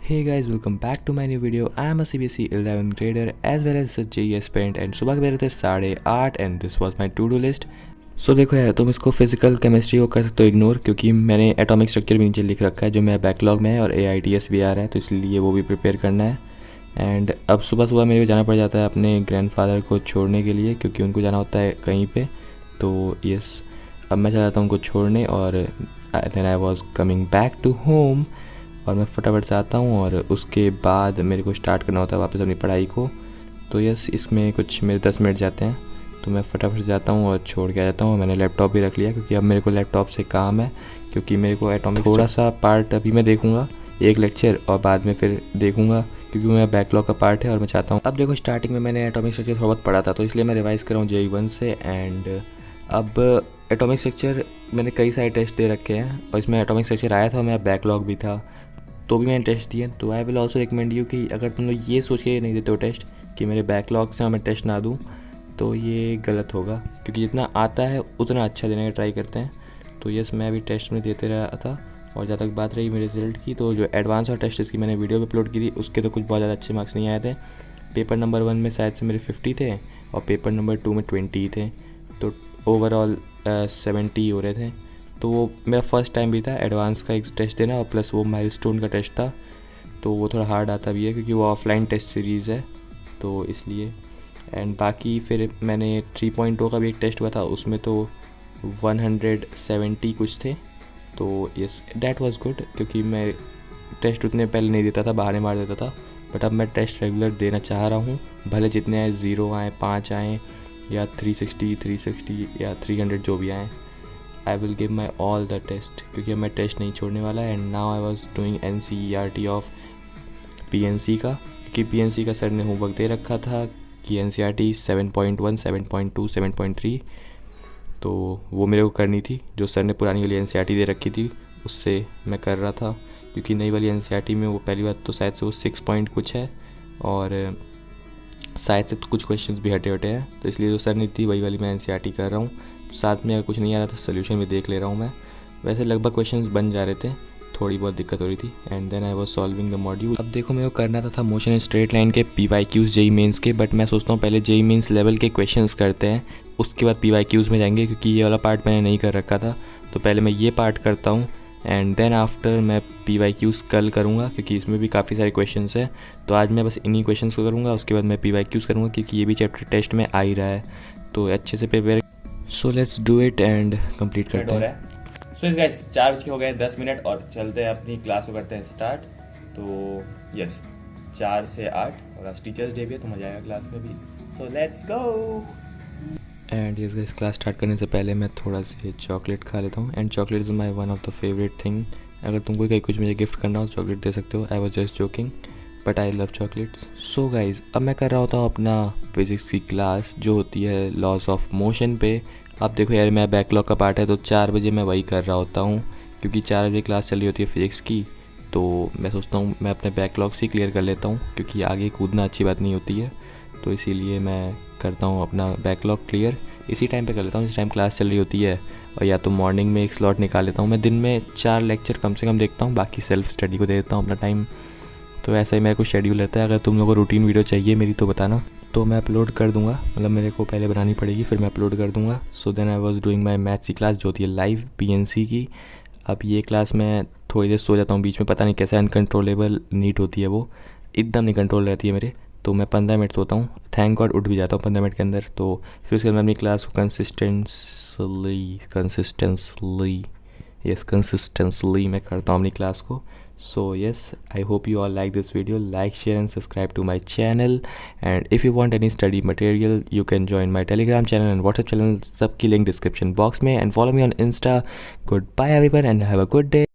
Hey guys, welcome back to my new video. I am a CBSE 11th grader as well as a JEE aspirant and सुबह के बजे थे 8:30 and this was my to do list. So देखो यार, तुम इसको physical chemistry को कर सकते हो इग्नोर, क्योंकि मैंने एटॉमिक स्ट्रक्चर भी नीचे लिख रखा है जो मेरा बैकलॉग में है और AITS भी आ रहा है, तो इसलिए वो भी प्रिपेयर करना है। एंड अब सुबह सुबह मेरे को जाना पड़ जाता है अपने ग्रैंडफादर को छोड़ने के लिए, क्योंकि उनको जाना होता है कहीं पे। तो यस, अब मैं चला जाता हूँ उनको छोड़ने और then I was coming back to home और मैं फटाफट से आता हूँ और उसके बाद मेरे को स्टार्ट करना होता है वापस अपनी पढ़ाई को। तो यस, इसमें कुछ मेरे 10 मिनट जाते हैं, तो मैं फटाफट से जाता हूँ और छोड़ के आ जाता हूँ। मैंने लैपटॉप भी रख लिया क्योंकि अब मेरे को लैपटॉप से काम है, क्योंकि मेरे को एटॉमिक थोड़ा सा पार्ट अभी मैं देखूँगा एक लेक्चर और बाद में फिर देखूँगा, क्योंकि मेरा बैकलॉग का पार्ट है और मैं चाहता हूँ। अब देखो, स्टार्टिंग में मैंने एटॉमिक स्ट्रक्चर थोड़ा बहुत पढ़ा था, तो इसलिए मैं रिवाइज़ कर रहा हूँ JEE 1 से। एंड अब एटॉमिक स्ट्रक्चर मैंने कई सारे टेस्ट दे रखे हैं और इसमें एटॉमिक स्ट्रक्चर आया था, मेरा बैकलॉग भी था, तो भी मैंने टेस्ट दिए। तो I will also recommend you कि अगर तुम लोग ये सोच के नहीं देते हो टेस्ट कि मेरे बैकलॉग से मैं टेस्ट ना दूँ, तो ये गलत होगा, क्योंकि जितना आता है उतना अच्छा देने का ट्राई करते हैं। तो यस, मैं भी टेस्ट में देते रहा था। और जहाँ तक बात रही मेरे रिजल्ट की, तो जो एडवांस और टेस्ट की मैंने वीडियो अपलोड की थी उसके तो कुछ बहुत ज़्यादा अच्छे मार्क्स नहीं आए थे। पेपर नंबर 1 में शायद से मेरे 50 थे और पेपर नंबर 2 में 20 थे, तो ओवरऑल 70 हो रहे थे। तो वो मेरा फर्स्ट टाइम भी था एडवांस का एक टेस्ट देना, और प्लस वो माइलस्टोन का टेस्ट था, तो वो थोड़ा हार्ड आता भी है क्योंकि वो ऑफलाइन टेस्ट सीरीज़ है, तो इसलिए। एंड बाकी फिर मैंने 3.0 का भी एक टेस्ट हुआ था, उसमें तो 170 कुछ थे। तो यस, डैट वाज गुड, क्योंकि मैं टेस्ट उतने पहले नहीं देता था, बहाने मार देता था, बट अब मैं टेस्ट रेगुलर देना चाह रहा हूँ। भले जितने आए, 0 आए, 5 आए, या 360 या 300 जो भी आए, I will give my all the test, क्योंकि अब मैं टेस्ट नहीं छोड़ने वाला। And now I was doing NCERT of PNC का, क्योंकि PNC का सर ने होमवर्क दे रखा था कि NCERT 7.1, 7.2, 7.3, तो वो मेरे को करनी थी। जो सर ने पुरानी वाली NCERT दे रखी थी उससे मैं कर रहा था, क्योंकि नई वाली NCERT में वो पहली बात तो शायद से वो 6 पॉइंट कुछ है और शायद से कुछ क्वेश्चंस भी हटे हैं, तो इसलिए जो सर ने दी वही वाली मैं NCERT कर रहा हूँ। साथ में अगर कुछ नहीं आ रहा तो सोल्यूशन भी देख ले रहा हूँ मैं। वैसे लगभग क्वेश्चंस बन जा रहे थे, थोड़ी बहुत दिक्कत हो रही थी। And then I was solving the module. अब देखो, मेरे को करना था मोशन एंड स्ट्रेट लाइन के PYQs JEE मेंस के, बट मैं सोचता हूँ पहले JEE मेंस लेवल के क्वेश्चंस करते हैं, उसके बाद PYQs में जाएंगे, क्योंकि ये वाला पार्ट मैंने नहीं कर रखा था। तो पहले मैं ये पार्ट करता हूँ एंड देन आफ्टर मैं PYQs कल करूँगा, क्योंकि इसमें भी काफ़ी सारे क्वेश्चंस हैं। तो आज मैं बस इन्हीं क्वेश्चंस को करूँगा, उसके बाद मैं PYQs करूँगा, क्योंकि ये भी चैप्टर टेस्ट में आ ही रहा है, तो अच्छे से prepare. So let's do it and complete करते हैं। सो गाइस, 4 बज के हो गए 10 मिनट और चलते हैं अपनी क्लास को करते हैं स्टार्ट। तो यस, 4 से 8 और आज टीचर्स डे भी है, तो मजा आएगा क्लास में भी। So let's go. And yes guys, class start करने से पहले मैं थोड़ा सा चॉकलेट खा लेता हूँ। And chocolate is my one of the favourite thing. अगर तुमको कहीं कुछ मुझे गिफ्ट करना हो चॉकलेट दे सकते हो। I was just joking, but I love chocolates. So guys, अब मैं कर रहा होता हूँ अपना फिज़िक्स की क्लास जो होती है लॉस ऑफ मोशन पे। अब देखो यार, मेरा बैकलॉग का पार्ट है, तो 4 बजे मैं वही कर रहा होता हूँ, क्योंकि 4 बजे क्लास चल रही होती है फिज़िक्स की। तो मैं सोचता हूँ मैं अपने बैकलॉग से क्लियर कर लेता हूँ, क्योंकि आगे कूदना अच्छी बात नहीं होती है, तो इसीलिए मैं करता हूँ अपना बैकलॉग क्लियर इसी टाइम पे कर लेता हूँ जिस टाइम क्लास चल रही होती है। और या तो मॉर्निंग में एक स्लॉट निकाल लेता हूँ। मैं दिन में 4 लेक्चर कम से कम देखता हूँ, बाकी सेल्फ स्टडी को दे देता हूँ अपना टाइम। तो ऐसा ही मेरा कुछ शेड्यूल रहता है। अगर तुम लोगों को रूटीन वीडियो चाहिए मेरी तो बताना, तो मैं अपलोड कर दूंगा। मतलब मेरे को पहले बनानी पड़ेगी, फिर मैं अपलोड कर दूंगा। So then I was doing my maths की क्लास जो होती है लाइव PNC की। अब ये क्लास मैं थोड़ी देर सो जाता हूँ बीच में, पता नहीं कैसे अनकंट्रोलेबल नीड होती है, वो एकदम नहीं कंट्रोल रहती है मेरे। तो मैं 15 मिनट सोता हूँ, थैंक गॉड उठ भी जाता हूँ 15 मिनट के अंदर। तो फिर उसके बाद मैं अपनी क्लास को कंसिस्टेंसली मैं करता हूँ अपनी क्लास को। So yes, I hope you all like this video. Like, share and subscribe to my channel. And if you want any study material, you can join my Telegram channel and WhatsApp channel. सबकी link description box में, and follow me on Insta. Goodbye everyone and have a good day.